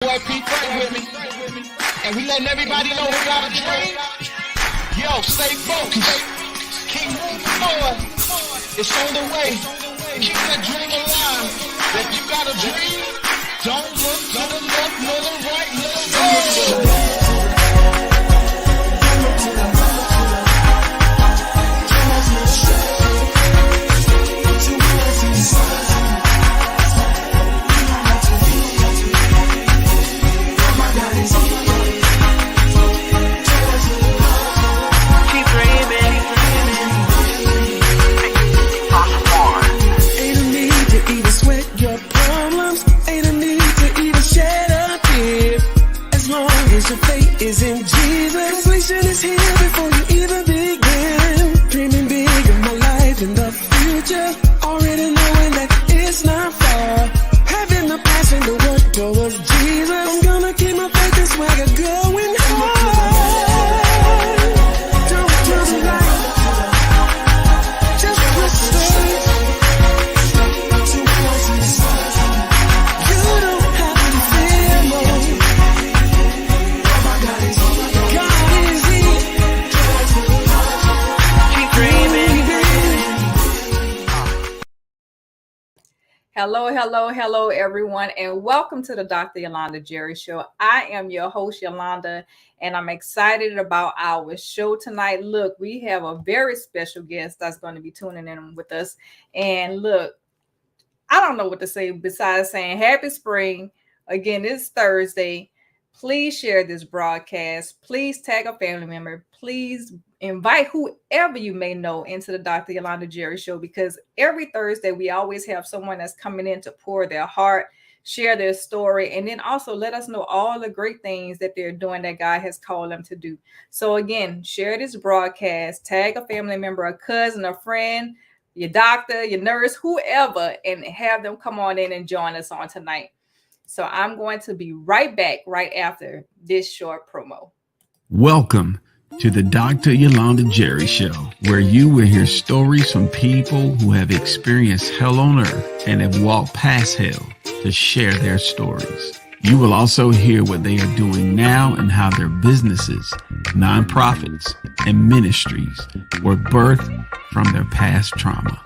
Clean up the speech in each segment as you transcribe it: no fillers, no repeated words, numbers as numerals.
Boy, Pete Frank with me, and we letting everybody know we got a dream. Yo, stay focused. Keep moving forward. It's on the way. Keep that dream alive. If you got a dream, don't look to the left, nor the right, nor the wrong. Your faith is in Jesus. Completion is here before you even begin. Dreaming big of my life in the future. Already knowing that it's not far. Having the passion to work towards Jesus. I'm gonna keep my faith and swagger going high. Don't do the light. Just push straight. You don't have to fear more. Hello, everyone, and welcome to the Dr. Yolanda Jerry Show. I am your host, Yolanda, and I'm excited about our show tonight. Look, we have a very special guest that's going to be tuning in with us. And look, I don't know what to say besides saying happy spring. Again, it's Thursday. Please share this broadcast. Please tag a family member. Please invite whoever you may know into the Dr. Yolanda Jerry Show, because every Thursday we always have someone that's coming in to pour their heart, share their story, and then also let us know all the great things that they're doing that God has called them to do. So again, share this broadcast, tag a family member, a cousin, a friend, your doctor, your nurse, whoever, and have them come on in and join us on tonight. So I'm going to be right back right after this short promo. Welcome to the Dr. Yolanda Jerry Show, where you will hear stories from people who have experienced hell on earth and have walked past hell to share their stories. You will also hear what they are doing now and how their businesses, nonprofits, and ministries were birthed from their past trauma.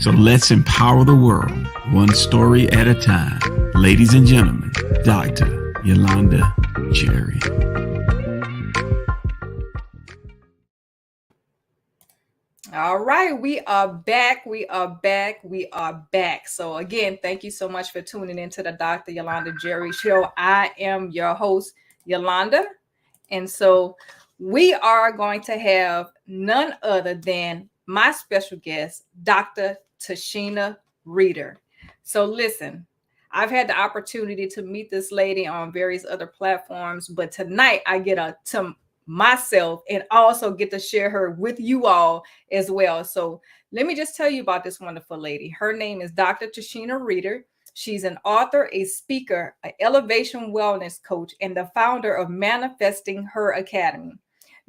So let's empower the world, one story at a time. Ladies and gentlemen, Dr. Yolanda Jerry. All right, we are back. So again, thank you so much for tuning into the Dr. Yolanda Jerry Show. I am your host, Yolanda. And so we are going to have none other than my special guest, Dr. Tashina Reeder. So listen, I've had the opportunity to meet this lady on various other platforms, but tonight I get to myself and also get to share her with you all as well. So let me just tell you about this wonderful lady. Her name is Dr. Tashina Reeder. She's an author, a speaker, an elevation wellness coach, and the founder of Manifesting Her Academy.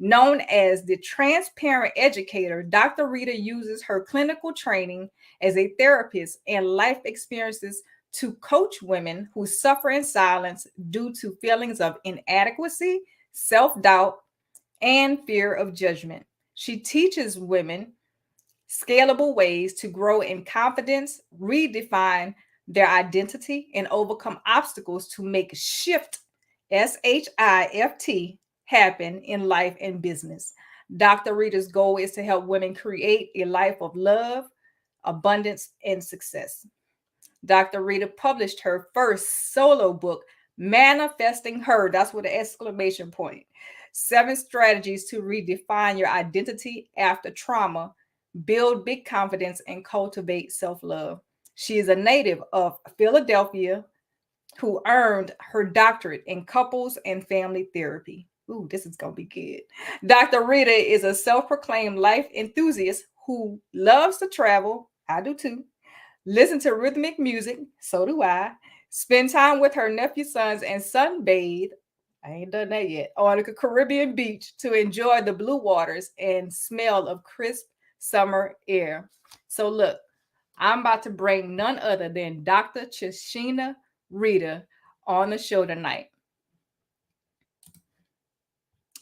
Known as the Transparent Educator, Dr. Reeder uses her clinical training as a therapist and life experiences to coach women who suffer in silence due to feelings of inadequacy, self-doubt, and fear of judgment. She teaches women scalable ways to grow in confidence, redefine their identity, and overcome obstacles to make shift, SHIFT, happen in life and business. Dr. Reeder's goal is to help women create a life of love, abundance, and success. Dr. Reeder published her first solo book, Manifesting Her. That's with an exclamation point. 7 strategies to redefine your identity after trauma, build big confidence, and cultivate self-love. She is a native of Philadelphia who earned her doctorate in couples and family therapy. Ooh, this is going to be good. Dr. Reeder is a self-proclaimed life enthusiast who loves to travel. I do too. Listen to rhythmic music. So do I. Spend time with her nephew sons and sunbathe. I ain't done that yet. On a Caribbean beach to enjoy the blue waters and smell of crisp summer air. So look, I'm about to bring none other than Dr. Tashina Reeder on the show tonight.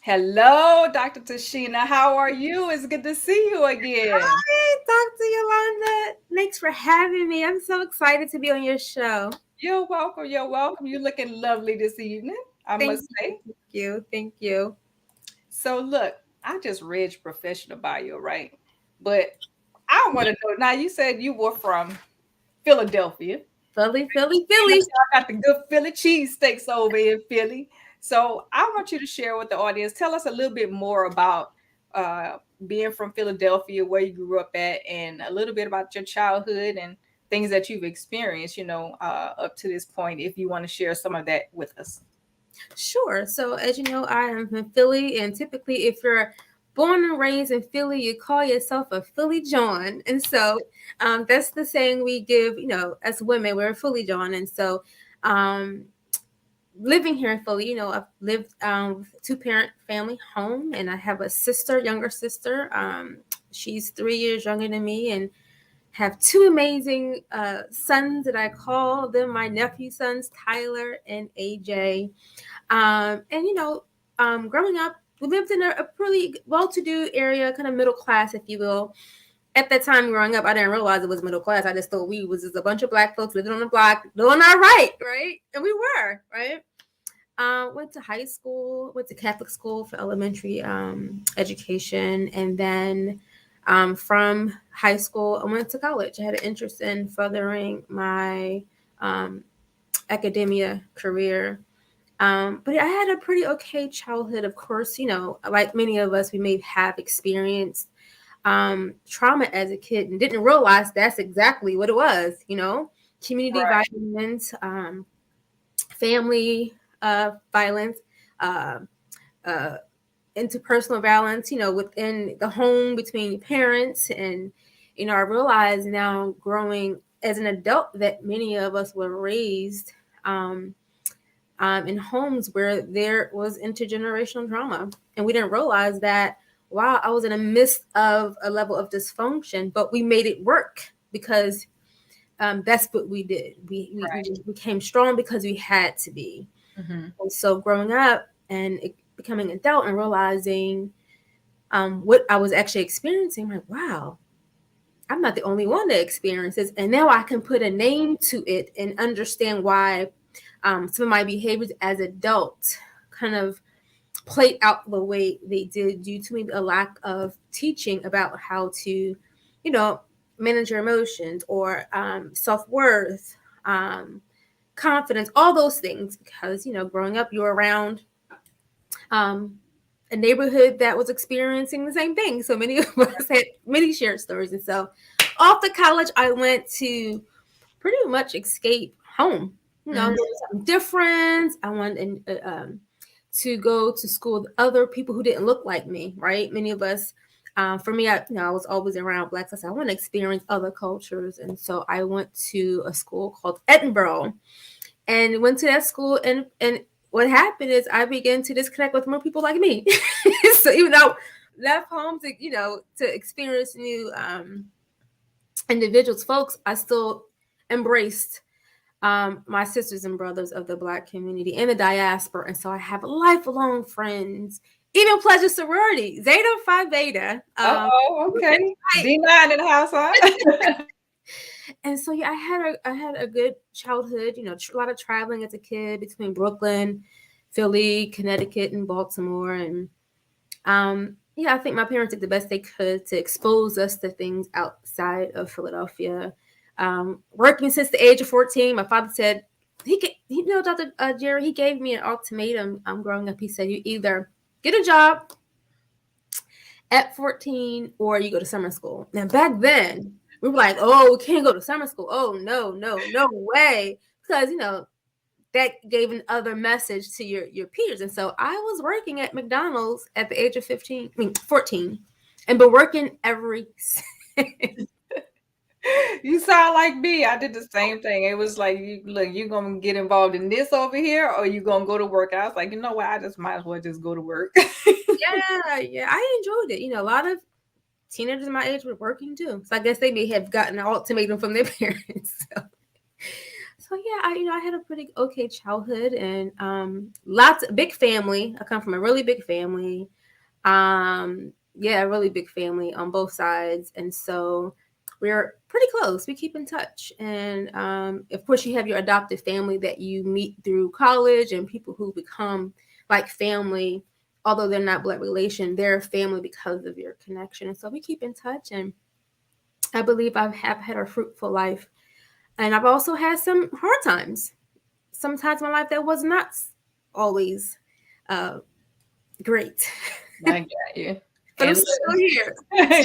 Hello, Dr. Tashina. How are you? It's good to see you again. Hi, Dr. Yolanda. Thanks for having me. I'm so excited to be on your show. You're welcome. You're welcome. You're looking lovely this evening, I must say. Thank you. Thank you. So look, I just read your professional bio, right? But I want to know, now you said you were from Philadelphia. Philly. I got the good Philly cheesesteaks over in Philly. So I want you to share with the audience. Tell us a little bit more about being from Philadelphia, where you grew up at, and a little bit about your childhood and things that you've experienced, up to this point, if you want to share some of that with us. Sure. So as you know, I am from Philly, and typically if you're born and raised in Philly, you call yourself a Philly John. And so that's the saying we give, as women, we're Philly John. And so living here in Philly, I've lived with a two-parent family home, and I have a younger sister. She's 3 years younger than me, and have two amazing sons that I call them my nephew sons, Tyler and AJ. Growing up, we lived in a pretty well-to-do area, kind of middle class, if you will. At that time growing up, I didn't realize it was middle class. I just thought we was just a bunch of Black folks living on the block doing all right? And we were, right? Went to high school, went to Catholic school for elementary education. And then from high school, I went to college. I had an interest in furthering my academia career. But I had a pretty okay childhood. Of course, like many of us, we may have experienced trauma as a kid and didn't realize that's exactly what it was, community violence, family violence, interpersonal violence, within the home between parents. And, I realize now growing as an adult that many of us were raised in homes where there was intergenerational trauma. And we didn't realize that, wow, I was in the midst of a level of dysfunction, but we made it work because that's what we did. We became strong because we had to be. Mm-hmm. And so growing up and becoming an adult and realizing what I was actually experiencing, I'm like, wow, I'm not the only one that experiences. And now I can put a name to it and understand why some of my behaviors as adults kind of played out the way they did due to maybe a lack of teaching about how to, manage your emotions or self-worth, confidence, all those things. Because, growing up, you're around a neighborhood that was experiencing the same thing. So many of us had many shared stories. And so after college, I went to pretty much escape home. Something different. I wanted to go to school with other people who didn't look like me, right? Many of us, for me, I was always around Black. So I said, I want to experience other cultures. And so I went to a school called Edinburgh and went to that school. And what happened is I began to disconnect with more people like me. So even though I left home to experience new individuals, folks, I still embraced my sisters and brothers of the Black community and the diaspora. And so I have lifelong friends, even Pleasure Sorority, Zeta Phi Beta. Okay. D9 in the house, huh? And so, I had a good childhood, a lot of traveling as a kid between Brooklyn, Philly, Connecticut, and Baltimore. And I think my parents did the best they could to expose us to things outside of Philadelphia. Working since the age of 14, my father said, Dr. Jerry, he gave me an ultimatum growing up. He said, you either get a job at 14 or you go to summer school. Now, back then, we were like, oh, we can't go to summer school. Oh, no way. Because, that gave another message to your peers. And so I was working at McDonald's at the age of 14, and been working every since. You sound like me. I did the same thing. It was like, you're going to get involved in this over here, or you're going to go to work. I was like, you know what? I just might as well just go to work. Yeah. I enjoyed it. A lot of teenagers my age were working too. So I guess they may have gotten an ultimatum from their parents. So So yeah, I had a pretty okay childhood, and big family. I come from a really big family. Yeah, a really big family on both sides, and so we're pretty close. We keep in touch, and of course, you have your adopted family that you meet through college, and people who become like family, although they're not blood relation, they're family because of your connection. And so we keep in touch, and I believe I have had a fruitful life, and I've also had some hard times. Sometimes in my life that was not always uh, great. I got you. But I'm And still here.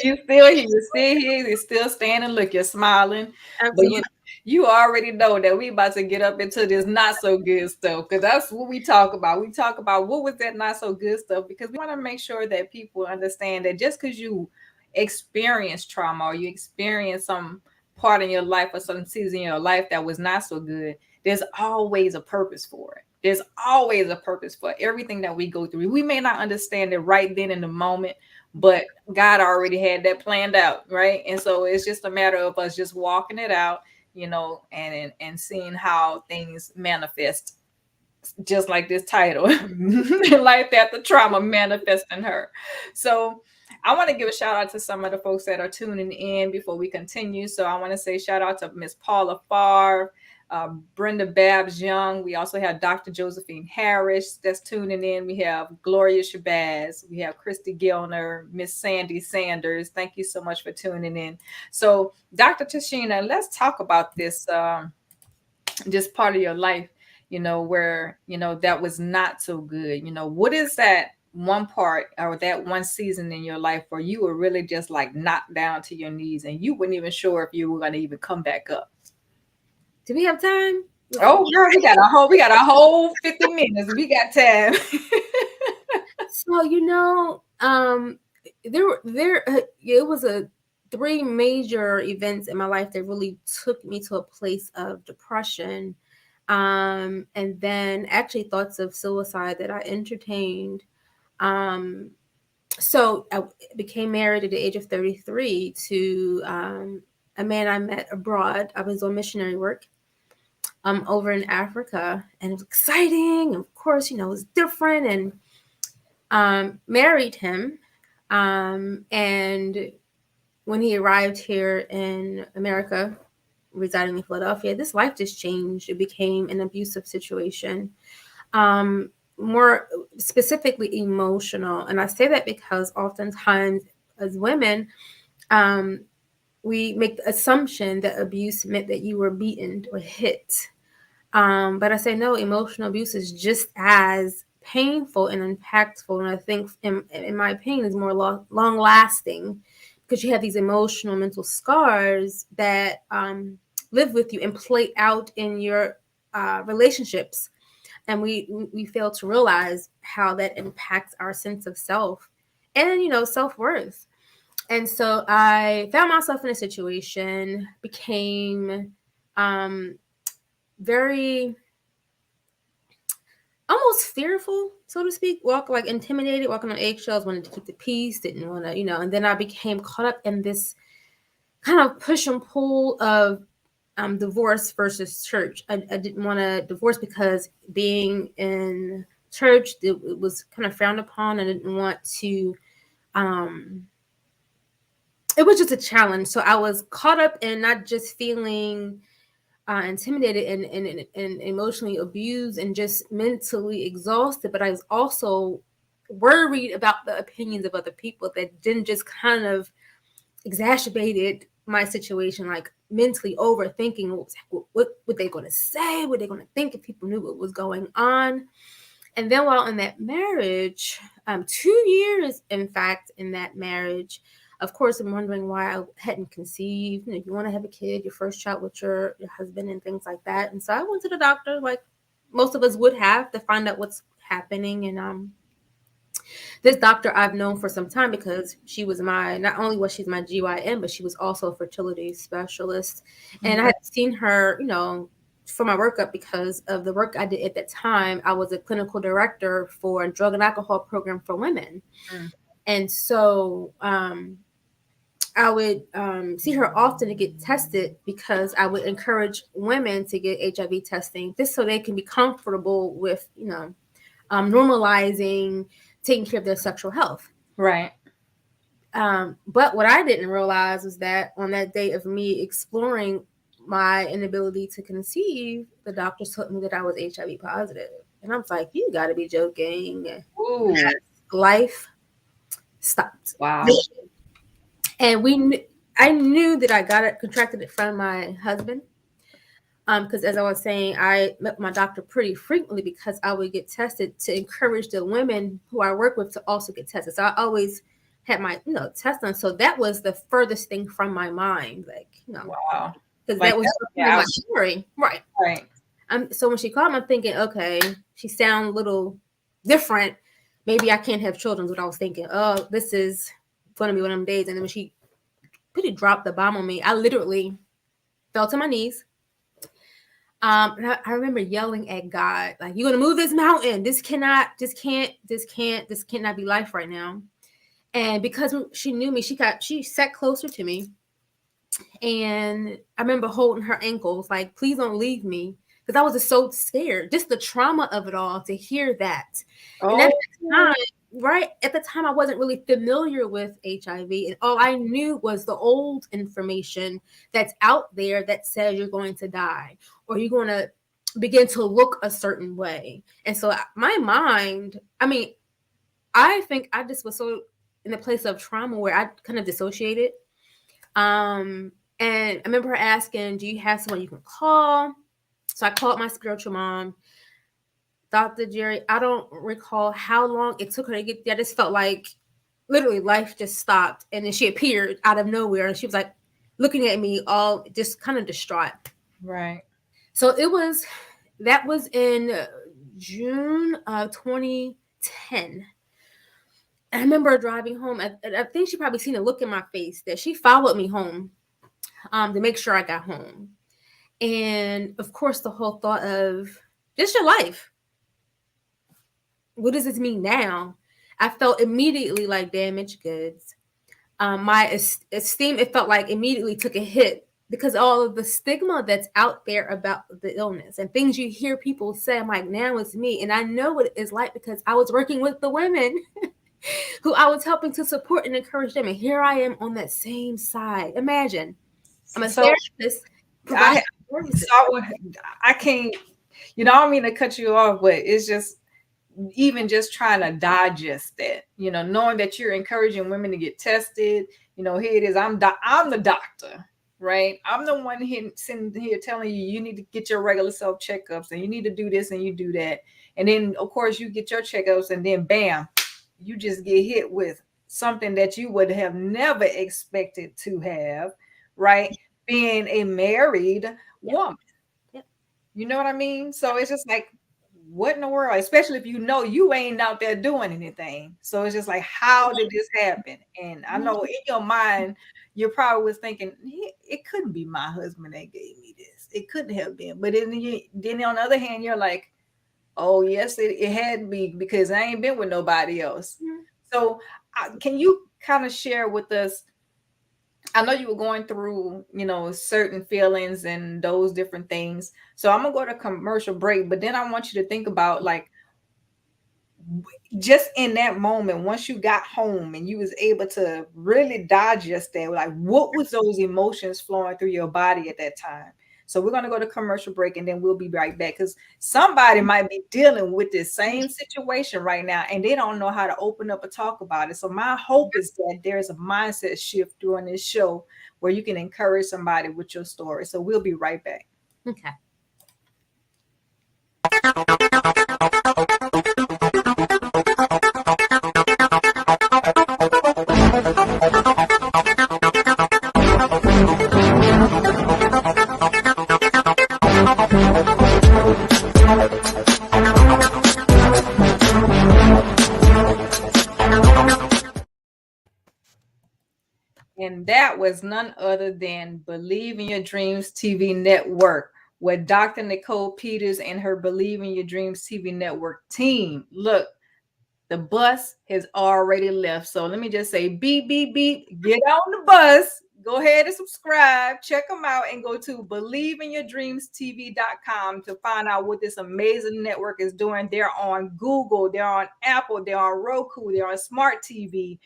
you still here, you're still here, you're still standing. Look, you're smiling. But Absolutely. you already know that we about to get up into this not so good stuff, because that's what we talk about. We talk about what was that not so good stuff, because we want to make sure that people understand that just because you experience trauma or you experience some part in your life or some season in your life that was not so good, there's always a purpose for it. There's always a purpose for everything that we go through. We may not understand it right then in the moment, but God already had that planned out, right? And so it's just a matter of us just walking it out, and seeing how things manifest, just like this title, Life After Trauma Manifesting Her. So I want to give a shout out to some of the folks that are tuning in before we continue. So I want to say shout out to Miss Paula Favre, Brenda Babs Young. We also have Dr. Josephine Harris that's tuning in. We have Gloria Shabazz. We have Christy Gilner, Miss Sandy Sanders. Thank you so much for tuning in. So Dr. Tashina, let's talk about this part of your life, where, that was not so good. What is that one part or that one season in your life where you were really just like knocked down to your knees and you weren't even sure if you were going to even come back up? Do we have time? Oh, girl, we got a whole 50 minutes. We got time. So it was three major events in my life that really took me to a place of depression, and then actually thoughts of suicide that I entertained. So I became married at the age of 33 to a man I met abroad. I was on missionary work over in Africa, and it was exciting. Of course, it was different, and married him. And when he arrived here in America, residing in Philadelphia, this life just changed. It became an abusive situation, more specifically emotional. And I say that because oftentimes as women, we make the assumption that abuse meant that you were beaten or hit. But I say no, emotional abuse is just as painful and impactful. And I think, in my opinion, is more long lasting, because you have these emotional, mental scars that live with you and play out in your relationships. And we fail to realize how that impacts our sense of self and, self-worth. And so I found myself in a situation, became very almost fearful, so to speak, intimidated, walking on eggshells, wanted to keep the peace, didn't want to, and then I became caught up in this kind of push and pull of divorce versus church. I didn't want to divorce because being in church, it was kind of frowned upon. I didn't want to, it was just a challenge. So I was caught up in not just feeling intimidated and emotionally abused and just mentally exhausted, but I was also worried about the opinions of other people that didn't just kind of exacerbated my situation, like mentally overthinking what were they going to say, what they going to think if people knew what was going on. And then while in that marriage, 2 years, in fact, in that marriage, of course, I'm wondering why I hadn't conceived. You want to have a kid, your first child with your husband and things like that. And so I went to the doctor, like most of us would have, to find out what's happening. And this doctor I've known for some time, because she was not only was she my GYN, but she was also a fertility specialist. And I had seen her, for my workup because of the work I did at that time. I was a clinical director for a drug and alcohol program for women. And so I would see her often to get tested because I would encourage women to get HIV testing just so they can be comfortable with, normalizing taking care of their sexual health. Right. But what I didn't realize was that on that day of me exploring my inability to conceive, the doctor told me that I was HIV positive. And I was like, you got to be joking. Ooh. Life stopped. Wow. And I knew that I contracted it from my husband. Because as I was saying, I met my doctor pretty frequently because I would get tested to encourage the women who I work with to also get tested. So I always had my, test done. So that was the furthest thing from my mind. Wow. Because that was my story. Right. Right. So when she called me, I'm thinking, okay, she sounds a little different. Maybe I can't have children. What I was thinking. Oh, this is going to be one of them days. And then when she pretty dropped the bomb on me, I literally fell to my knees. And I remember yelling at God, like, you're going to move this mountain. This cannot be life right now. And because she knew me, she sat closer to me. And I remember holding her ankles, like, please don't leave me. Because I was just so scared, just the trauma of it all, to hear that. Oh. And at the time, I wasn't really familiar with HIV. And all I knew was the old information that's out there that says you're going to die or you're going to begin to look a certain way. And so my mind, I think I just was so in a place of trauma where I kind of dissociated. And I remember her asking, do you have someone you can call? So I called my spiritual mom, Dr. Jerry. I don't recall how long it took her to get there. I just felt like literally life just stopped. And then she appeared out of nowhere. And she was like looking at me all just kind of distraught. Right. So that was in June of 2010. And I remember driving home. I think she probably seen a look in my face that she followed me home to make sure I got home. And of course, the whole thought of just your life. What does this mean now? I felt immediately like damaged goods. My esteem, it felt like immediately took a hit because all of the stigma that's out there about the illness and things you hear people say. I'm like, now it's me. And I know what it's like because I was working with the women who I was helping to support and encourage them. And here I am on that same side. Imagine. I'm a therapist. I can't, I don't mean to cut you off, but it's just even just trying to digest that, knowing that you're encouraging women to get tested. Here it is. I'm the doctor, right? I'm the one sitting here telling you need to get your regular self checkups and you need to do this and you do that. And then, of course, you get your checkups and then bam, you just get hit with something that you would have never expected to have, right? Being a married woman. Yep. You know what I mean? So it's just like, what in the world? Especially if you ain't out there doing anything. So it's just like, how did this happen? And I know in your mind, you probably was thinking, it couldn't be my husband that gave me this. It couldn't have been. But then on the other hand, you're like, oh, yes, it had to be because I ain't been with nobody else. Mm-hmm. So can you kind of share with us? I know you were going through, certain feelings and those different things. So I'm going to go to commercial break, but then I want you to think about like, just in that moment, once you got home and you was able to really digest that, like what was those emotions flowing through your body at that time? So we're going to go to commercial break and then we'll be right back because somebody might be dealing with this same situation right now and they don't know how to open up and talk about it. So my hope is that there's a mindset shift during this show where you can encourage somebody with your story. So we'll be right back. Okay. And that was none other than Believe in Your Dreams TV network with Dr. Nicole Peters and her Believe in Your Dreams TV network team. Look, The bus has already left. So let me just say, beep, beep, beep, get on the bus. Go ahead and subscribe. Check them out and go to believeinyourdreamstv.com to find out what this amazing network is doing. They're on Google, they're on Apple, they're on Roku, they're on Smart TV.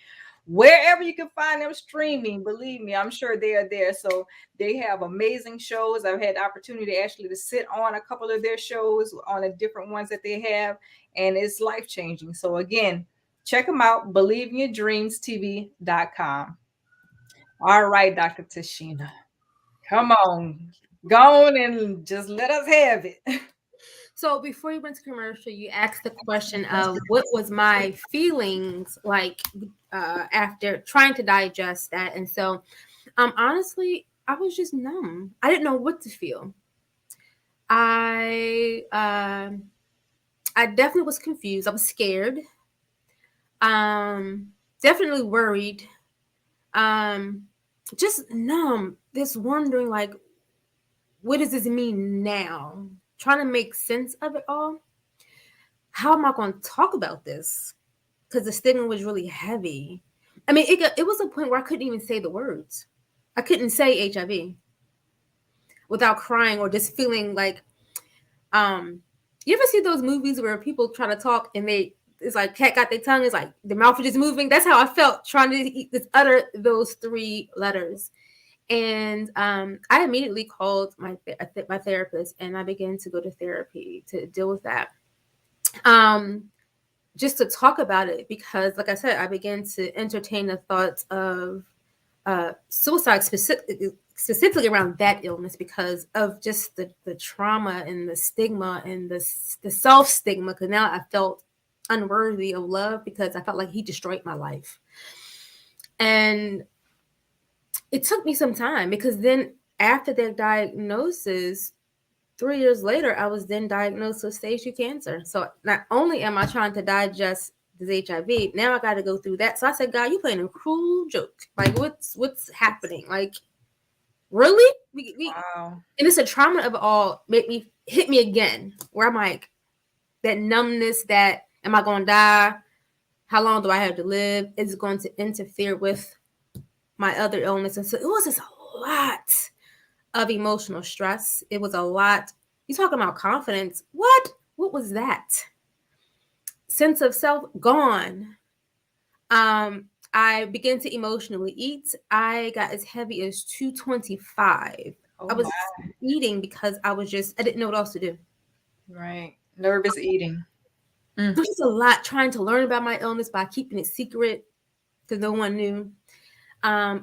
Wherever you can find them streaming, believe me, I'm sure they are there. So they have amazing shows. I've had the opportunity actually to sit on a couple of their shows on the different ones that they have, and it's life-changing. So again, check them out, believeinyourdreamstv.com. All right, Dr. Tashina, come on, go on and just let us have it. So before you went to commercial, you asked the question of what was my feelings like after trying to digest that. And so honestly, I was just numb. I didn't know what to feel. I definitely was confused. I was scared. Definitely worried. Just numb. This wondering, like, what does this mean now? Trying to make sense of it all. How am I going to talk about this? Because the stigma was really heavy. I mean, it was a point where I couldn't even say the words. I couldn't say HIV without crying or just feeling like, you ever see those movies where people try to talk and it's like cat got their tongue, it's like the mouth is just moving? That's how I felt trying to just utter those 3 letters. And I immediately called my therapist, and I began to go to therapy to deal with that. Just to talk about it, because like I said, I began to entertain the thoughts of suicide, specifically around that illness, because of just the trauma and the stigma and the self-stigma, because now I felt unworthy of love because I felt like he destroyed my life. And it took me some time, because then after that diagnosis, 3 years later, I was then diagnosed with stage 2 cancer. So not only am I trying to digest this HIV, now I got to go through that. So I said, God, you playing a cruel joke. Like, what's happening? Like, really? Wow. And it's a trauma of it all hit me again, where I'm like, that numbness, that am I going to die? How long do I have to live? Is it going to interfere with my other illness? And so it was just a lot of emotional stress. It was a lot. You talking about confidence? What was that? Sense of self gone. I began to emotionally eat. I got as heavy as 225. I was eating because I didn't know what else to do. Right. Nervous eating. There was a lot trying to learn about my illness by keeping it secret because no one knew. I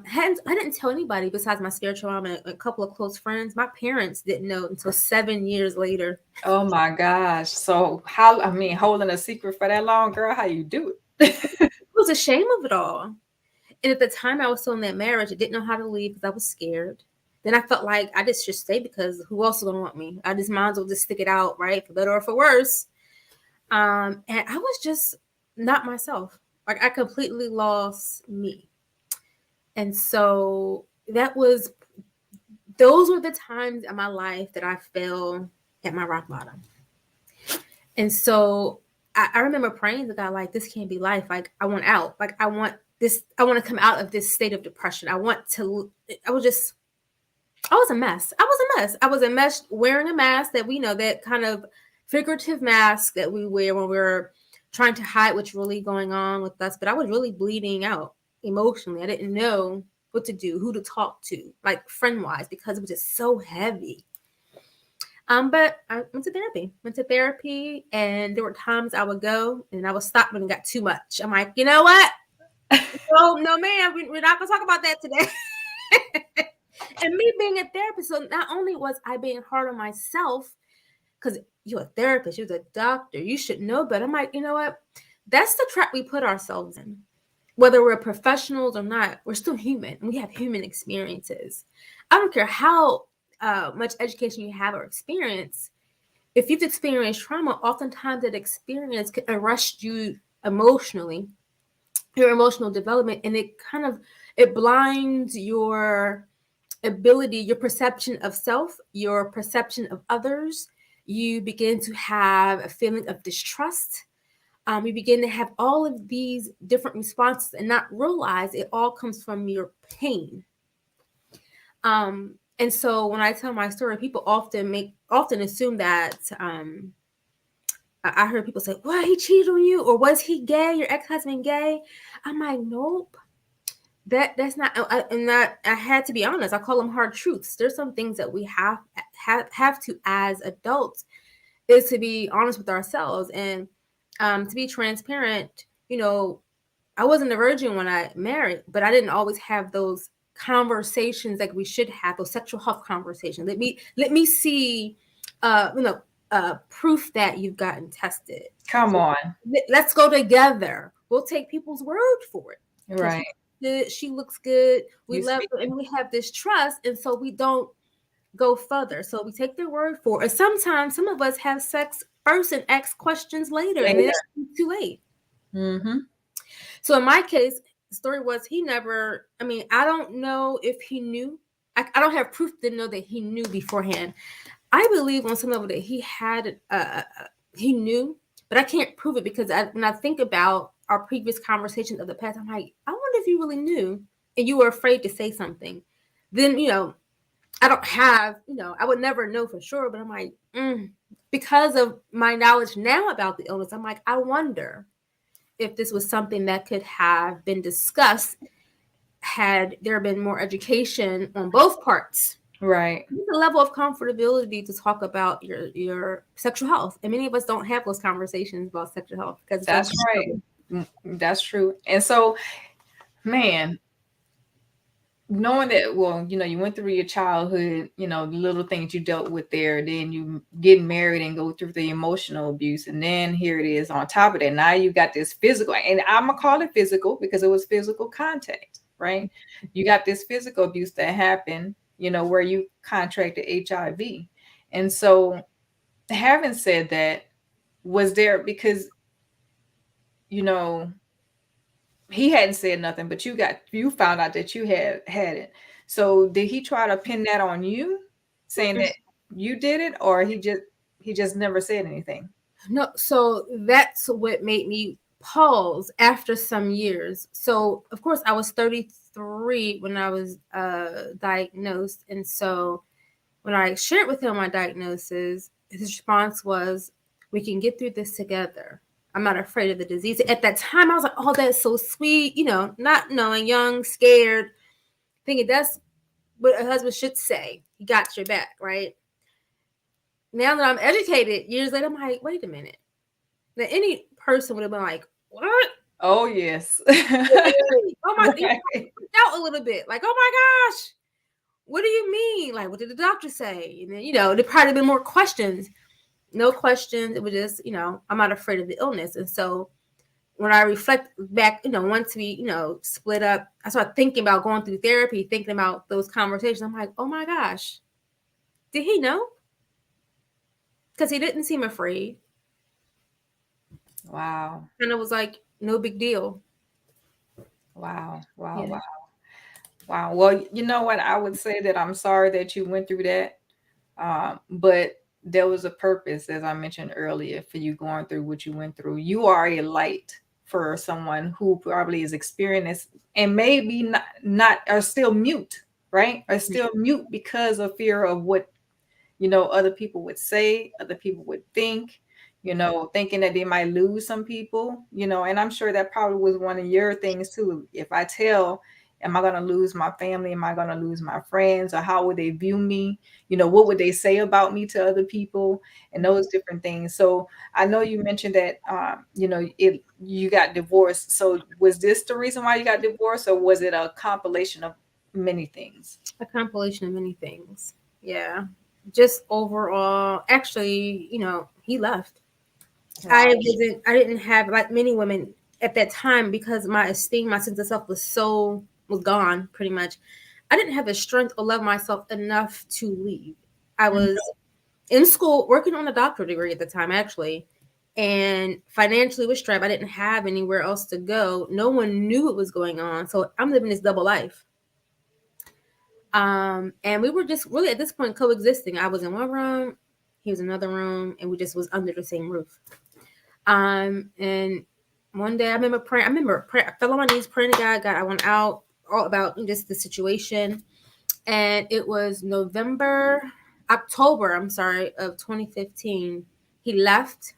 didn't tell anybody besides my spiritual mom and a couple of close friends. My parents didn't know until 7 years later. Oh my gosh. So holding a secret for that long, girl, how you do it? It was a shame of it all. And at the time I was still in that marriage, I didn't know how to leave because I was scared. Then I felt like I just should stay because who else is going to want me? I just might as well just stick it out, right? For better or for worse. And I was just not myself. Like, I completely lost me. And so those were the times in my life that I fell at my rock bottom. And so I remember praying to God, like, this can't be life. Like, I want out. Like, I want to come out of this state of depression. I was a mess. I was a mess wearing a mask that we know, that kind of figurative mask that we wear when we're trying to hide what's really going on with us. But I was really bleeding out emotionally. I didn't know what to do, who to talk to, like friend-wise, because it was just so heavy. But I went to therapy, and there were times I would go and I would stop when it got too much. I'm like, you know what? No, ma'am, we're not gonna talk about that today. And me being a therapist, so not only was I being hard on myself, because you're a therapist, you're a doctor, you should know better. I'm like, you know what? That's the trap we put ourselves in. Whether we're professionals or not, we're still human. We have human experiences. I don't care how much education you have or experience. If you've experienced trauma, oftentimes that experience can arrest you emotionally, your emotional development, and it blinds your ability, your perception of self, your perception of others. You begin to have a feeling of distrust. you begin to have all of these different responses and not realize it all comes from your pain. And so when I tell my story, people often assume that I heard people say, "Well, he cheated on you," or "Was he gay? Your ex-husband gay?" I'm like, nope. That's not. I had to be honest. I call them hard truths. There's some things that we have to, as adults, is to be honest with ourselves and to be transparent. I wasn't a virgin when I married, but I didn't always have those conversations like we should have, those sexual health conversations. Let me see, proof that you've gotten tested. Come on. Let's go together. We'll take people's word for it. Right. Good. She looks good. We love her, and we have this trust, and so we don't go further. So we take their word for it. And sometimes some of us have sex first and ask questions later, and then it's too late. Mm-hmm. So in my case, the story was he never. I mean, I don't know if he knew. I don't have proof to know that he knew beforehand. I believe on some level that he had. He knew, but I can't prove it because when I think about our previous conversations of the past, I'm like, I wonder if you really knew and you were afraid to say something. Then, I don't have, I would never know for sure, but I'm like, because of my knowledge now about the illness, I'm like, I wonder if this was something that could have been discussed had there been more education on both parts. Right. The level of comfortability to talk about your sexual health. And many of us don't have those conversations about sexual health. Because that's right. That's true. And so, man, knowing that, well, you went through your childhood, the little things you dealt with there, then you get married and go through the emotional abuse. And then here it is on top of that. Now you got this physical, and I'm going to call it physical because it was physical contact, right? You got this physical abuse that happened, where you contracted HIV. And so having said that, was there, because he hadn't said nothing, but you found out that you had it. So did he try to pin that on you, saying that you did it, or he just never said anything? No. So that's what made me pause after some years. So of course I was 33 when I was diagnosed. And so when I shared with him my diagnosis, his response was, "We can get through this together. I'm not afraid of the disease." At that time, I was like, "Oh, that's so sweet." Not knowing, young, scared, thinking that's what a husband should say. He got your back, right? Now that I'm educated, years later, I'm like, wait a minute. Now, any person would have been like, "What?" Oh, yes. Oh my God. Out a little bit. Like, "Oh my gosh, what do you mean? Like, what did the doctor say?" And then, there probably been more questions. No questions. It was just, I'm not afraid of the illness. And so when I reflect back, once we, split up, I started thinking about going through therapy, thinking about those conversations. I'm like, oh my gosh, did he know? Because he didn't seem afraid. Wow. And it was like, no big deal. Wow. Yeah. Wow. Well, you know what? I would say that I'm sorry that you went through that. But there was a purpose, as I mentioned earlier, for you going through what you went through. You are a light for someone who probably is experienced and maybe not are still mute, right? Are still mute because of fear of what, other people would say, other people would think, thinking that they might lose some people, and I'm sure that probably was one of your things too. If I tell, am I going to lose my family? Am I going to lose my friends? Or how would they view me? What would they say about me to other people? And those different things. So I know you mentioned that, you got divorced. So was this the reason why you got divorced, or was it a compilation of many things? A compilation of many things. Yeah. Just overall, actually, he left. Right. I didn't have, like many women at that time, because my esteem, my sense of self was gone pretty much. I didn't have the strength or love myself enough to leave. I was in school working on a doctorate degree at the time, actually, and financially was strapped. I didn't have anywhere else to go. No one knew what was going on. So I'm living this double life. And we were just really at this point coexisting. I was in one room, he was in another room, and we just was under the same roof. And one day I remember praying. I fell on my knees praying to God. God, I went out all about just the situation. And it was October, of 2015. He left,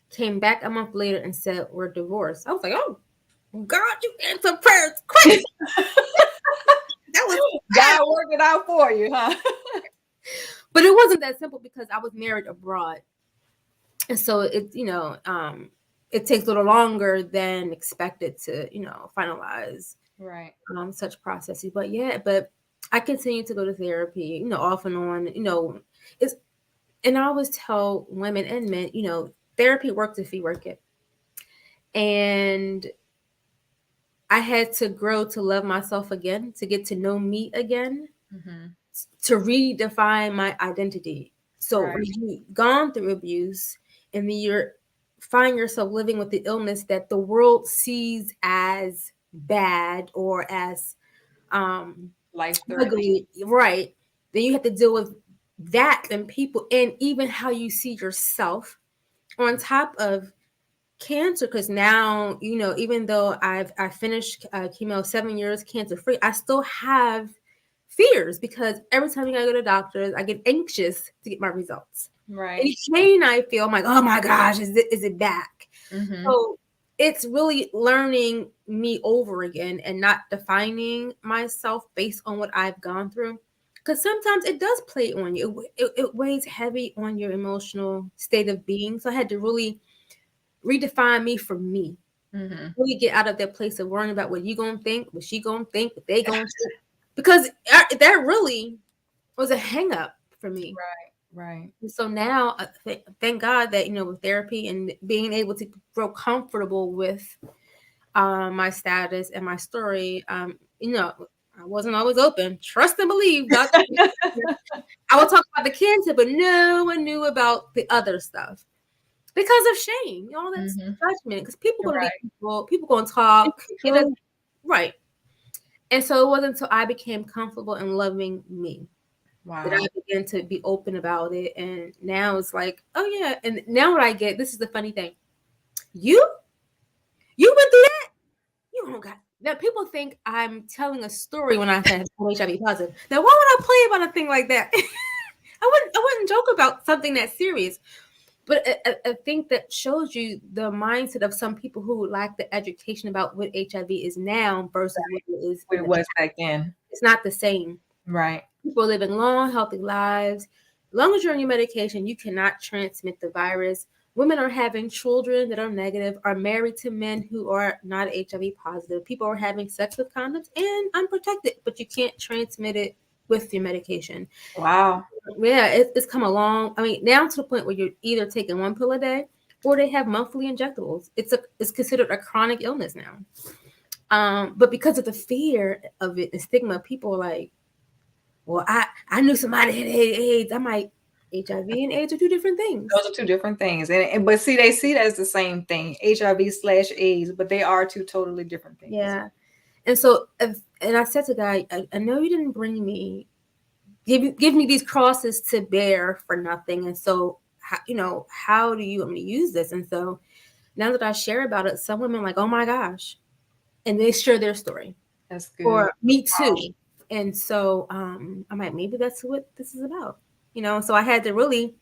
came back a month later and said, we're divorced. I was like, oh, God, you answer prayers quick. That was God worked it out for you, huh? But it wasn't that simple because I was married abroad. And so it takes a little longer than expected to, finalize Right. Such processes. But I continue to go to therapy, off and on, and I always tell women and men, therapy works if you work it. And I had to grow to love myself again, to get to know me again, to redefine my identity. So when you've gone through abuse and then you find yourself living with the illness that the world sees as bad or as life-threatening, right? Then you have to deal with that and people and even how you see yourself on top of cancer. Because now, even though I finished chemo 7 years cancer free, I still have fears because every time I go to doctors, I get anxious to get my results. Right. Any pain I feel, I'm like, oh my gosh, is it back? So it's really learning me over again and not defining myself based on what I've gone through. Because sometimes it does play on you. It weighs heavy on your emotional state of being. So I had to really redefine me for me. Really get out of that place of worrying about what you gonna think, what she gonna think, what they gonna think. Because that really was a hang up for me. Right. And so now, thank God that, with therapy and being able to grow comfortable with my status and my story, I wasn't always open. Trust and believe. I would talk about the cancer, but no one knew about the other stuff because of shame. All that's judgment. Because people going to be people going to talk. Right. And so it wasn't until I became comfortable in loving me that I began to be open about it. And now it's like, oh yeah. And now what I get, this is the funny thing. You went through that? You don't got. Now people think I'm telling a story when I said HIV positive. Now why would I play about a thing like that? I wouldn't joke about something that serious. But I think that shows you the mindset of some people who lack the education about what HIV is now versus what it was back then. It's not the same. Right. People are living long, healthy lives. As long as you're on your medication, you cannot transmit the virus. Women are having children that are negative, are married to men who are not HIV positive. People are having sex with condoms and unprotected, but you can't transmit it with your medication. Wow. Yeah, it's come along. I mean, now to the point where you're either taking one pill a day or they have monthly injectables. It's considered a chronic illness now. But because of the fear of it, the stigma, people are like, well, I knew somebody had AIDS. I'm like, HIV and AIDS are two different things. Those are two different things. But see, they see that as the same thing, HIV/AIDS, but they are two totally different things. Yeah. And so, and I said to God, I know you didn't bring me, give me these crosses to bear for nothing. And so, how do you want me to use this? And so now that I share about it, some women are like, oh my gosh. And they share their story. That's good. Or me too. Wow. And so I'm like, maybe that's what this is about. So I had to really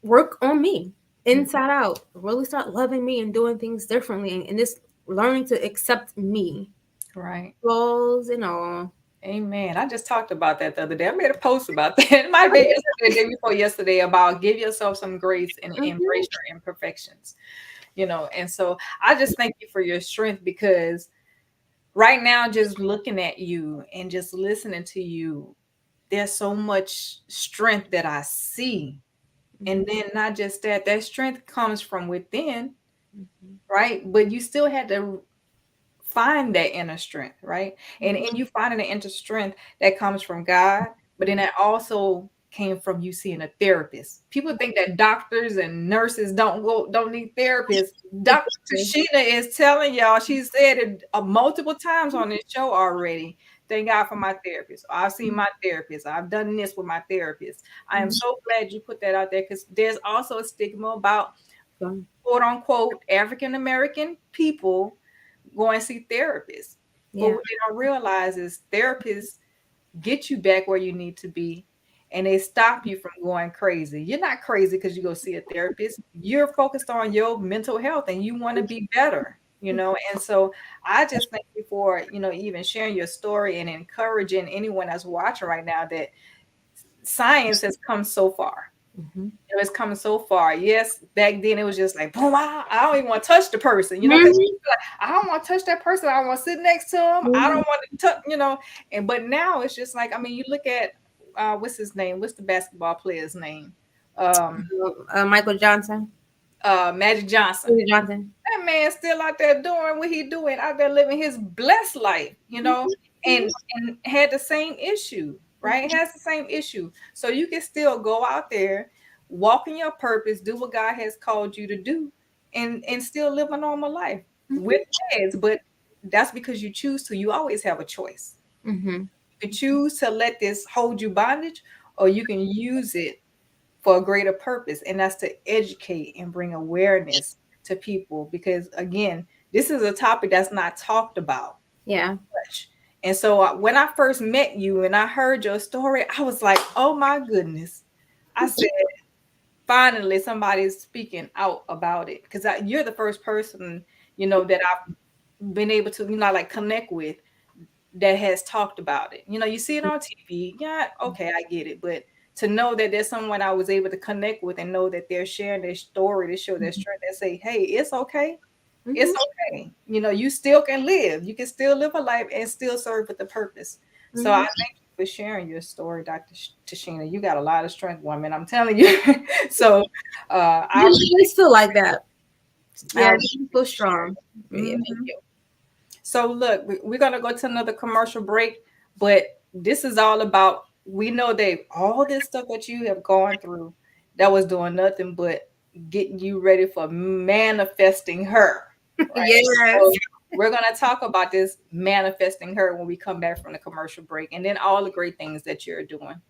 work on me inside out, really start loving me and doing things differently and just learning to accept me. Right. Flaws and all. Amen. I just talked about that the other day. I made a post about that. It might be yesterday, the day before yesterday, about give yourself some grace and embrace your imperfections. And so I just thank you for your strength, because right now, just looking at you and just listening to you, there's so much strength that I see. And then not just that strength comes from within, right? But you still had to find that inner strength, right? And you finding the inner strength that comes from God, but then that also came from you seeing a therapist. People think that doctors and nurses don't need therapists. Dr. Tashina is telling y'all, she said it multiple times on this show already. Thank God for my therapist. I've seen my therapist. I've done this with my therapist. I am so glad you put that out there, because there's also a stigma about quote unquote African American people go and see therapists. But Yeah. what they don't realize is therapists get you back where you need to be, and they stop you from going crazy. You're not crazy because you go see a therapist. You're focused on your mental health and you want to be better, you know. And so I just thank you for, you know, even sharing your story and encouraging anyone that's watching right now that science has come so far. Mm-hmm. It's coming so far. Yes, back then it was just like, boom, I don't even want to touch the person, you know, because like, I don't want to touch that person. I don't want to sit next to him. I don't want to touch, you know. And but now it's just like, I mean, you look at what's his name? What's the basketball player's name? Michael Johnson. Magic Johnson. Magic Johnson. That man still out there doing what he doing, out there living his blessed life, you know, and had the same issue, right? Has the same issue. So you can still go out there, walk in your purpose, do what God has called you to do, and still live a normal life with kids. But that's because you choose to. You always have a choice. Mm-hmm. You can choose to let this hold you bondage, or you can use it for a greater purpose, and that's to educate and bring awareness to people. Because again, this is a topic that's not talked about Yeah. much. And so when I first met you and I heard your story, I was like, oh my goodness. I said, finally somebody's speaking out about it, because you're the first person, you know, that I've been able to, you know, like connect with that has talked about it. You know, you see it on TV. Yeah, okay, I get it. But to know that there's someone I was able to connect with and know that they're sharing their story to show their strength and say, hey, it's okay. It's okay. You know, you still can live. You can still live a life and still serve with the purpose. So I thank you for sharing your story, Dr. Tashina. You got a lot of strength, woman. I'm telling you. So I always feel like that. Yeah, I feel strong. Yeah, thank you. So look, we're gonna go to another commercial break, but this is all about, we know that all this stuff that you have gone through, that was doing nothing but getting you ready for manifesting her. Right? Yes. So we're gonna talk about this manifesting her when we come back from the commercial break, and then all the great things that you're doing.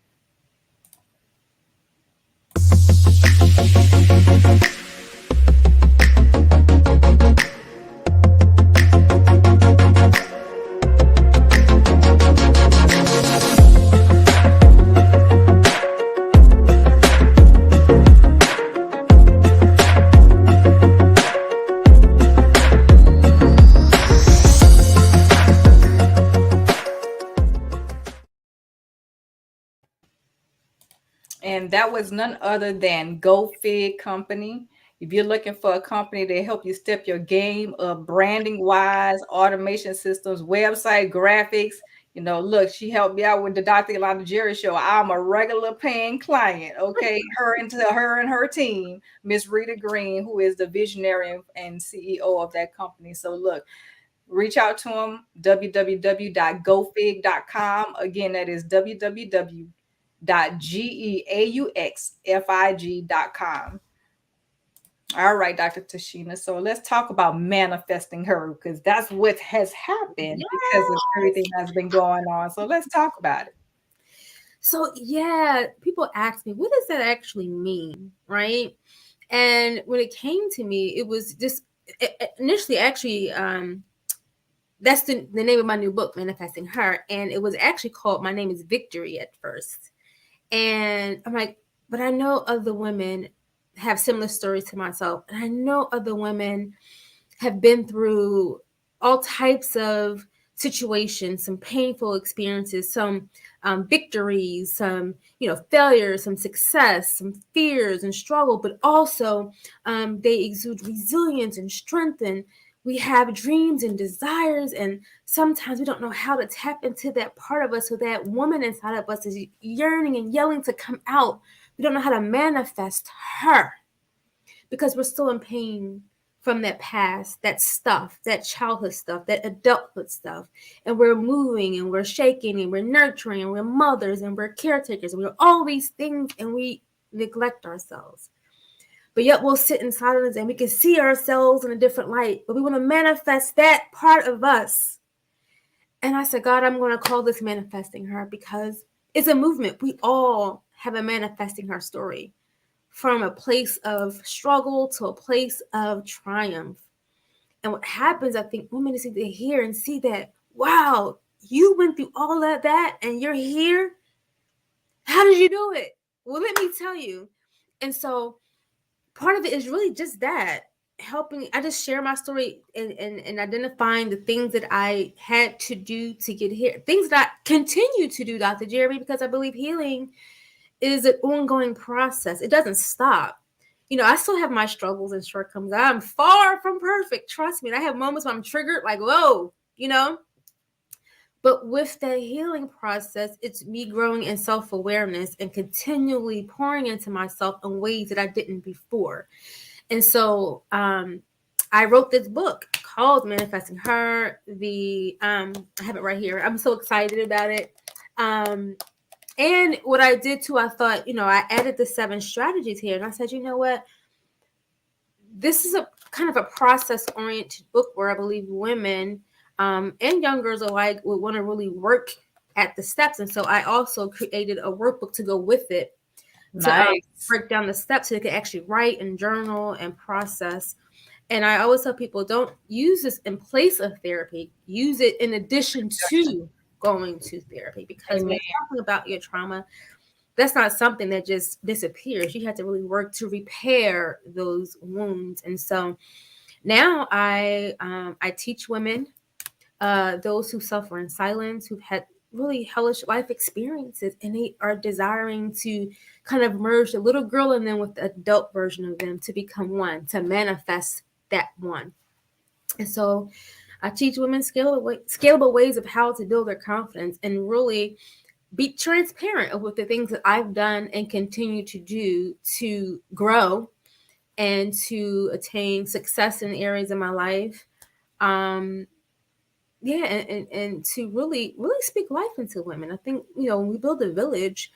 And that was none other than GoFig Company. If you're looking for a company to help you step your game up, branding wise, automation systems, website graphics, you know, look, she helped me out with the Dr. Yolanda Jerry show. I'm a regular paying client. Okay. Her and her team, Miss Rita Green, who is the visionary and CEO of that company. So look, reach out to them, www.gofig.com. Again, that is www.geauxfig.com. All right, Dr. Tashina. So let's talk about manifesting her, because that's what has happened because of everything that's been going on. So let's talk about it. So yeah, people ask me, what does that actually mean? Right. And when it came to me, it was just initially actually that's the name of my new book, Manifesting Her. And it was actually called My Name is Victory at first. And I'm like, but I know other women have similar stories to myself. And I know other women have been through all types of situations, some painful experiences, some victories, some, failures, some success, some fears and struggle, but also they exude resilience and strength, and we have dreams and desires, and sometimes we don't know how to tap into that part of us, so that woman inside of us is yearning and yelling to come out. We don't know how to manifest her because we're still in pain from that past, that stuff, that childhood stuff, that adulthood stuff. And we're moving and we're shaking and we're nurturing and we're mothers and we're caretakers and we're all these things, and we neglect ourselves. But yet we'll sit in silence and we can see ourselves in a different light, but we want to manifest that part of us. And I said, God, I'm going to call this Manifesting Her, because it's a movement. We all have a manifesting her story. from a place of struggle to a place of triumph. And what happens, I think women just need to hear and see that, wow, you went through all of that and you're here. How did you do it? Well, let me tell you. And so part of it is really just that, helping. I just share my story and identifying the things that I had to do to get here, things that I continue to do, Dr. Jerry, because I believe healing is an ongoing process. It doesn't stop. You know, I still have my struggles and shortcomings. I'm far from perfect. Trust me. And I have moments when I'm triggered, like, whoa, you know. But with that healing process, it's me growing in self-awareness and continually pouring into myself in ways that I didn't before. And so I wrote this book called Manifesting Her. I have it right here. I'm so excited about it. And what I did too, I thought, you know, I added the 7 strategies here. And I said, you know what? This is a kind of a process-oriented book where I believe women and young girls alike would want to really work at the steps. And so I also created a workbook to go with it to break down the steps so they can actually write and journal and process. And I always tell people, don't use this in place of therapy. Use it in addition to going to therapy, because when you're talking about your trauma, that's not something that just disappears. You have to really work to repair those wounds. And so now I teach women, those who suffer in silence, who've had really hellish life experiences, and they are desiring to kind of merge the little girl in them with the adult version of them to become one, to manifest that one. And so I teach women scalable ways of how to build their confidence and really be transparent with the things that I've done and continue to do to grow and to attain success in areas of my life. And to really speak life into women. I think, you know, when we build a village,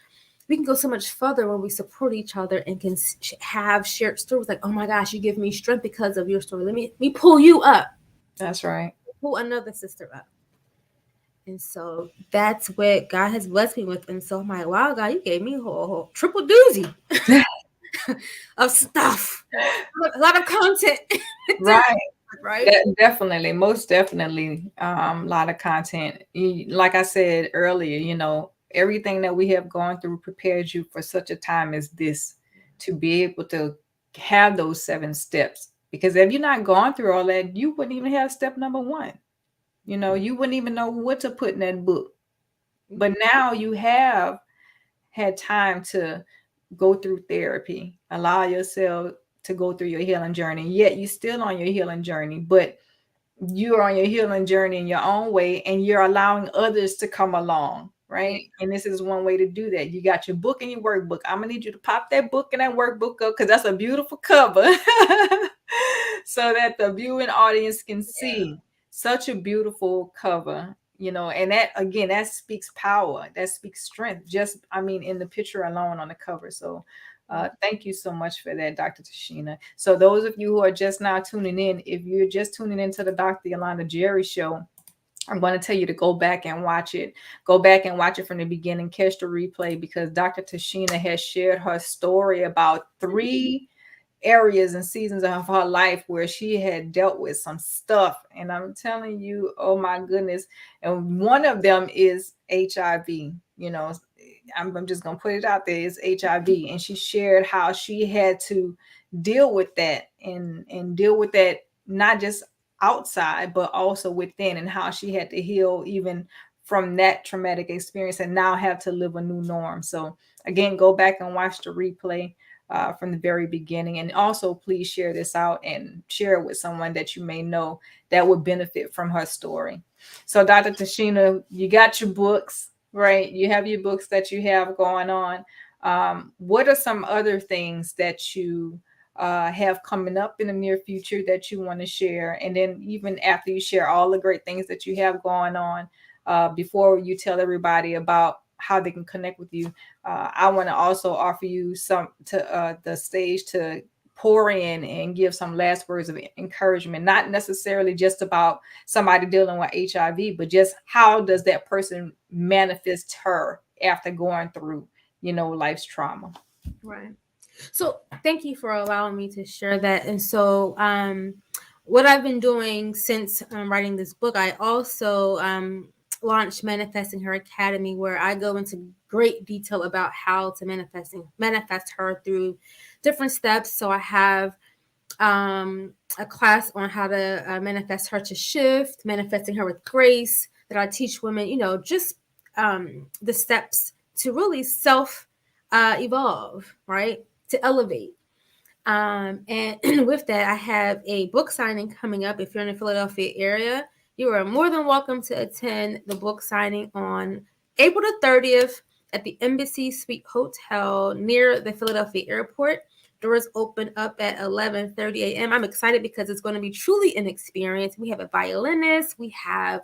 we can go so much further when we support each other and can have shared stories like, oh my gosh, you give me strength because of your story. Let me pull you up. That's right. Pull another sister up. And so that's what God has blessed me with. And so I'm like, wow, God, you gave me a whole triple doozy of stuff, a lot of content. Right. Right. Definitely. Most definitely. A lot of content. Like I said earlier, you know, everything that we have gone through prepares you for such a time as this, to be able to have those 7 steps. Because if you're not gone through all that, you wouldn't even have step number 1. You know, you wouldn't even know what to put in that book. But now you have had time to go through therapy, allow yourself to go through your healing journey. Yet you're still on your healing journey, but you're on your healing journey in your own way, and you're allowing others to come along, right? And this is one way to do that. You got your book and your workbook. I'm gonna need you to pop that book and that workbook up, because that's a beautiful cover so that the viewing audience can see. Such a beautiful cover, you know, and that, again, that speaks power, that speaks strength, just, I mean, in the picture alone on the cover. So thank you so much for that, Dr. Tashina. So those of you who are just now tuning in, if you're just tuning into the Dr. Yolanda Jerry Show, I'm going to tell you to go back and watch it. Go back and watch it from the beginning, catch the replay, because Dr. Tashina has shared her story about 3 areas and seasons of her life where she had dealt with some stuff. And I'm telling you, oh my goodness. And one of them is HIV. You know, I'm just going to put it out there, is HIV. And she shared how she had to deal with that and deal with that, not just outside, but also within, and how she had to heal even from that traumatic experience and now have to live a new norm. So again, go back and watch the replay from the very beginning. And also please share this out and share it with someone that you may know that would benefit from her story. So Dr. Tashina, you got your books, right? You have your books that you have going on. What are some other things that you have coming up in the near future that you want to share? And then even after you share all the great things that you have going on, before you tell everybody about how they can connect with you, I want to also offer you the stage to pour in and give some last words of encouragement, not necessarily just about somebody dealing with HIV, but just how does that person manifest her after going through, you know, life's trauma. Right. So thank you for allowing me to share that. And so what I've been doing since writing this book, I also launched Manifesting Her Academy, where I go into great detail about how to manifest her through different steps. So I have a class on how to manifest her to shift, manifesting her with grace, that I teach women, just the steps to really self evolve, right? To elevate. And with that, I have a book signing coming up. If you're in the Philadelphia area, you are more than welcome to attend the book signing on April the 30th at the Embassy Suite Hotel near the Philadelphia Airport. Doors open up at 11:30 a.m. I'm excited because it's going to be truly an experience. We have a violinist. We have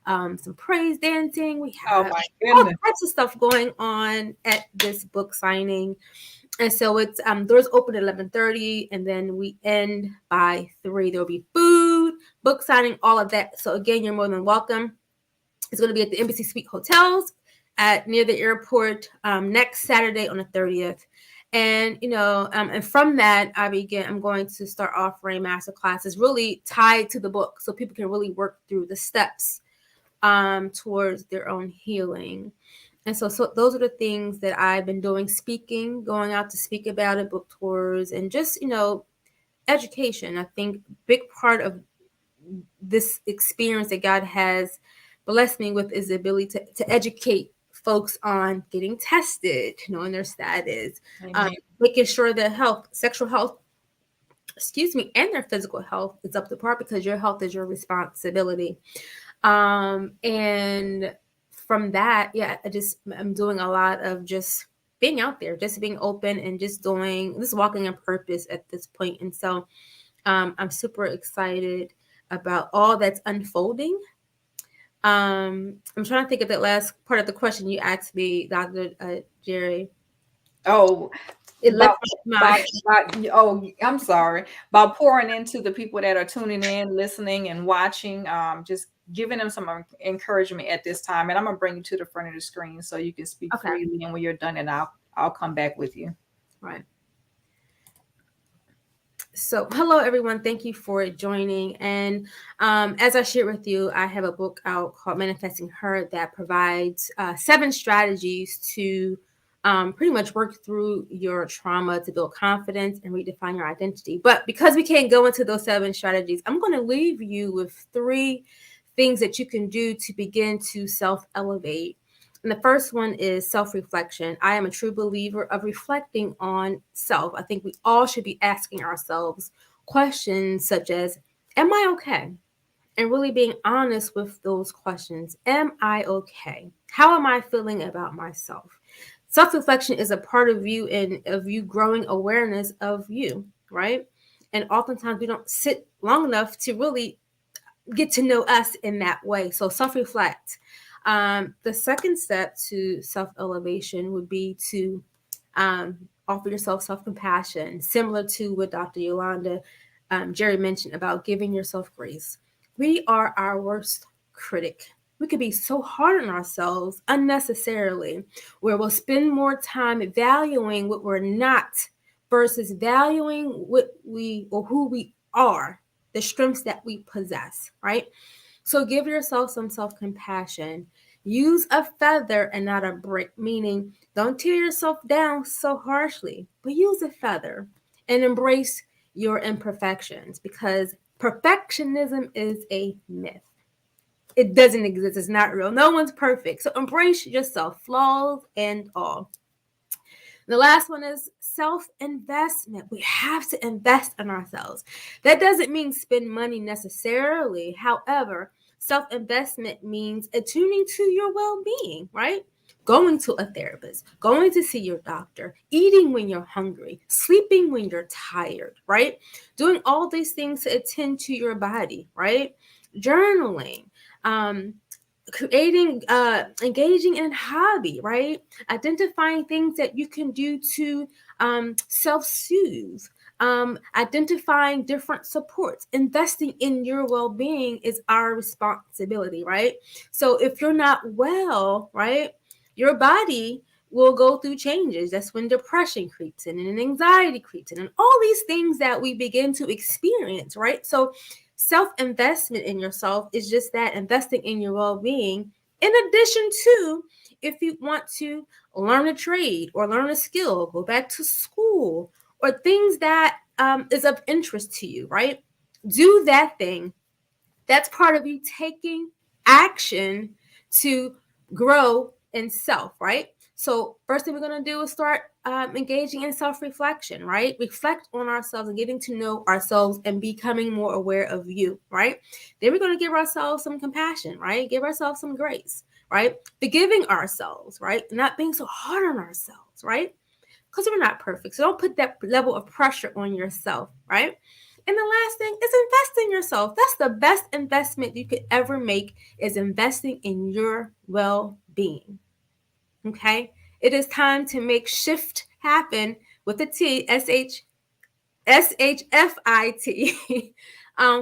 some praise dancing. We have all types of stuff going on at this book signing. And so it's doors open at 11:30, and then we end by 3. There'll be food, book signing, all of that. So again, you're more than welcome. It's going to be at the Embassy Suite Hotels near the airport next Saturday on the 30th. And and from that, I'm going to start offering master classes really tied to the book, so people can really work through the steps towards their own healing. And so those are the things that I've been doing: speaking, going out to speak about it, book tours, and just, education. I think big part of this experience that God has blessed me with is the ability to educate folks on getting tested, knowing their status, making sure their health, sexual health, and their physical health is up to par, because your health is your responsibility. And from that, I'm doing a lot of just being out there, just being open, and just walking in purpose at this point. And so I'm super excited about all that's unfolding. I'm trying to think of that last part of the question you asked me, Dr. Jerry. Oh, I'm sorry. About pouring into the people that are tuning in, listening, and watching, just giving them some encouragement at this time. And I'm going to bring you to the front of the screen so you can speak freely. And when you're done, and I'll come back with you. Right. So hello, everyone. Thank you for joining. And as I shared with you, I have a book out called Manifesting Her that provides 7 strategies to pretty much work through your trauma to build confidence and redefine your identity. But because we can't go into those 7 strategies, I'm going to leave you with 3 things that you can do to begin to self-elevate. And the first one is self-reflection. I am a true believer of reflecting on self. I think we all should be asking ourselves questions such as, am I okay? And really being honest with those questions. Am I okay? How am I feeling about myself? Self-reflection is a part of you and of you growing awareness of you, right? And oftentimes we don't sit long enough to really get to know us in that way. So self-reflect. The second step to self-elevation would be to offer yourself self-compassion, similar to what Dr. Yolanda Jerry mentioned about giving yourself grace. We are our worst critic. We could be so hard on ourselves unnecessarily, where we'll spend more time valuing what we're not versus valuing what we or who we are, the strengths that we possess, right? So give yourself some self-compassion. Use a feather and not a brick, meaning don't tear yourself down so harshly, but use a feather and embrace your imperfections, because perfectionism is a myth. It doesn't exist. It's not real. No one's perfect. So embrace yourself, flaws and all. The last one is self-investment. We have to invest in ourselves. That doesn't mean spend money necessarily. However, self-investment means attuning to your well-being, right? Going to a therapist, going to see your doctor, eating when you're hungry, sleeping when you're tired, right? Doing all these things to attend to your body, right? Journaling, creating, engaging in hobby, right? Identifying things that you can do to self-soothe, identifying different supports. Investing in your well-being is our responsibility, right? So if you're not well, right, your body we'll go through changes. That's when depression creeps in and anxiety creeps in and all these things that we begin to experience, right? So self-investment in yourself is just that, investing in your well-being, in addition to, if you want to learn a trade or learn a skill, go back to school, or things that is of interest to you, right? Do that thing. That's part of you taking action to grow in self, right? So first thing we're going to do is start engaging in self-reflection, right? Reflect on ourselves and getting to know ourselves and becoming more aware of you, right? Then we're going to give ourselves some compassion, right? Give ourselves some grace, right? Forgiving ourselves, right? Not being so hard on ourselves, right? Because we're not perfect. So don't put that level of pressure on yourself, right? And the last thing is invest in yourself. That's the best investment you could ever make, is investing in your well-being. Okay? It is time to make shift happen with the T, SHFIT,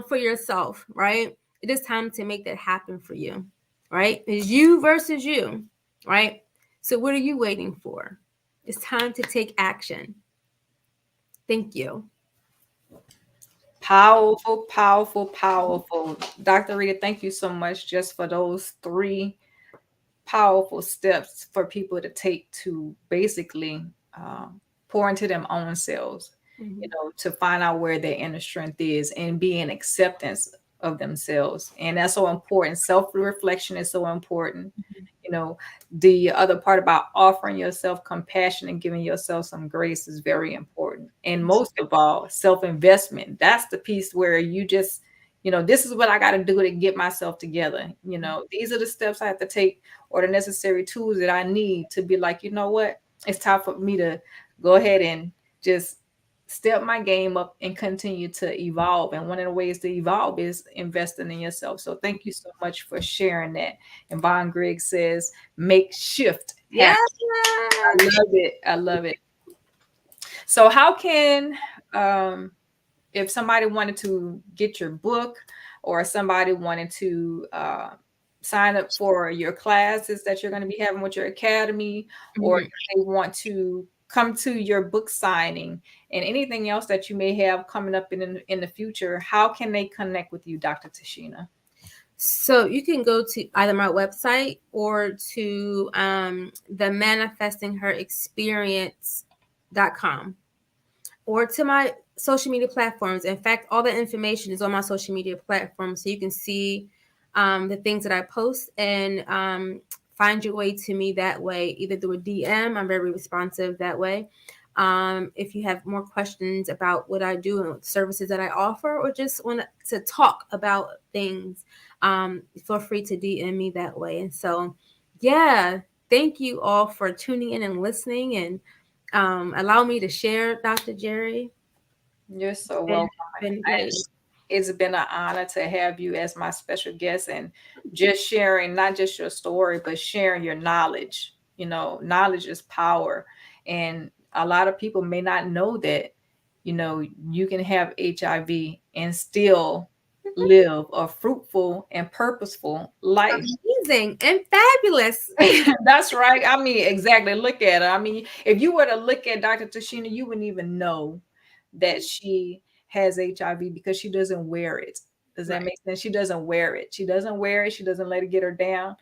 for yourself, right? It is time to make that happen for you, right? It's you versus you, right? So what are you waiting for? It's time to take action. Thank you. Powerful, powerful, powerful. Dr. Rita, thank you so much just for those 3 powerful steps for people to take to basically pour into them own selves, Mm-hmm. to find out where their inner strength is and be in acceptance of themselves. And that's so important. Self-reflection is so important. The other part about offering yourself compassion and giving yourself some grace is very important. And most of all, self-investment. That's the piece where you just, this is what I got to do to get myself together. These are the steps I have to take, or the necessary tools that I need to be like, you know what? It's time for me to go ahead and just step my game up and continue to evolve. And one of the ways to evolve is investing in yourself. So thank you so much for sharing that. And Von Grigg says, make shift happen. Yes. I love it. I love it. So how can, if somebody wanted to get your book, or somebody wanted to sign up for your classes that you're going to be having with your academy, or if they want to come to your book signing and anything else that you may have coming up in the future, how can they connect with you, Dr. Tashina? So you can go to either my website or to the manifestingherexperience.com, or to my social media platforms. In fact, all the information is on my social media platforms, so you can see the things that I post and find your way to me that way, either through a DM. I'm very responsive that way. If you have more questions about what I do and services that I offer, or just want to talk about things, feel free to DM me that way. And so, yeah, thank you all for tuning in and listening, and allow me to share, Dr. Jerry. You're so welcome. Been great. It's been an honor to have you as my special guest, and just sharing not just your story, but sharing your knowledge. Knowledge is power. And a lot of people may not know that, you can have HIV and still live a fruitful and purposeful life. Amazing and fabulous. That's right. I mean, exactly. Look at her. I mean, if you were to look at Dr. Tashina, you wouldn't even know that she has HIV because she doesn't wear it. Does that make sense? She doesn't wear it. She doesn't wear it. She doesn't let it get her down.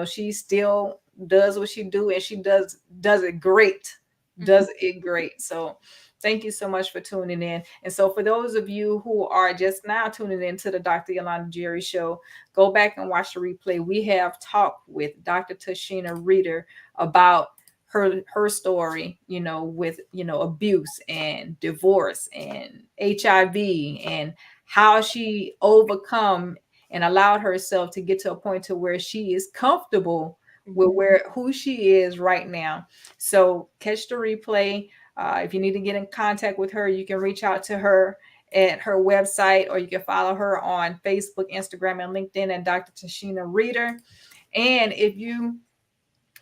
She still does what she do, and she does it great. Does it great. So thank you so much for tuning in. And so for those of you who are just now tuning in to the Dr. Yolanda Jerry Show, go back and watch the replay. We have talked with Dr. Tashina Reeder about her story, with, abuse and divorce and HIV, and how she overcome and allowed herself to get to a point to where she is comfortable with who she is right now. So catch the replay. If you need to get in contact with her, you can reach out to her at her website, or you can follow her on Facebook, Instagram, and LinkedIn at Dr. Tashina Reeder. And if you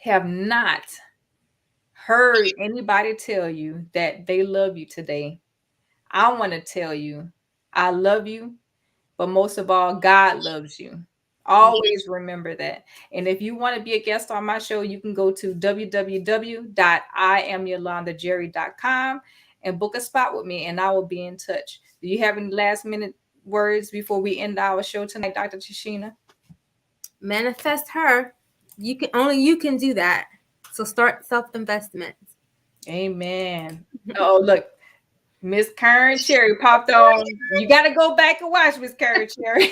have not heard anybody tell you that they love you today, I want to tell you, I love you, but most of all, God loves you. Always remember that. And if you want to be a guest on my show, you can go to www.IamYolandaJerry.com and book a spot with me, and I will be in touch. Do you have any last minute words before we end our show tonight, Dr. Tashina? Manifest her. You can do that. So start self-investment. Amen. Oh, look, Miss Karen Cherry popped on. You got to go back and watch Miss Karen Cherry.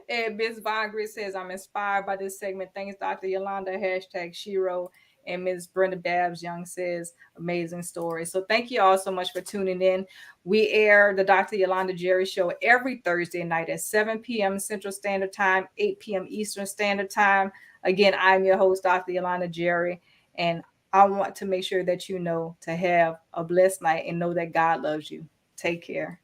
And Miss Von Grit says, I'm inspired by this segment. Thanks, Dr. Yolanda, #Shiro. And Miss Brenda Babs Young says, amazing story. So thank you all so much for tuning in. We air the Dr. Yolanda Jerry Show every Thursday night at 7 p.m. Central Standard Time, 8 p.m. Eastern Standard Time. Again, I'm your host, Dr. Yolanda Jerry, and I want to make sure that you know to have a blessed night and know that God loves you. Take care.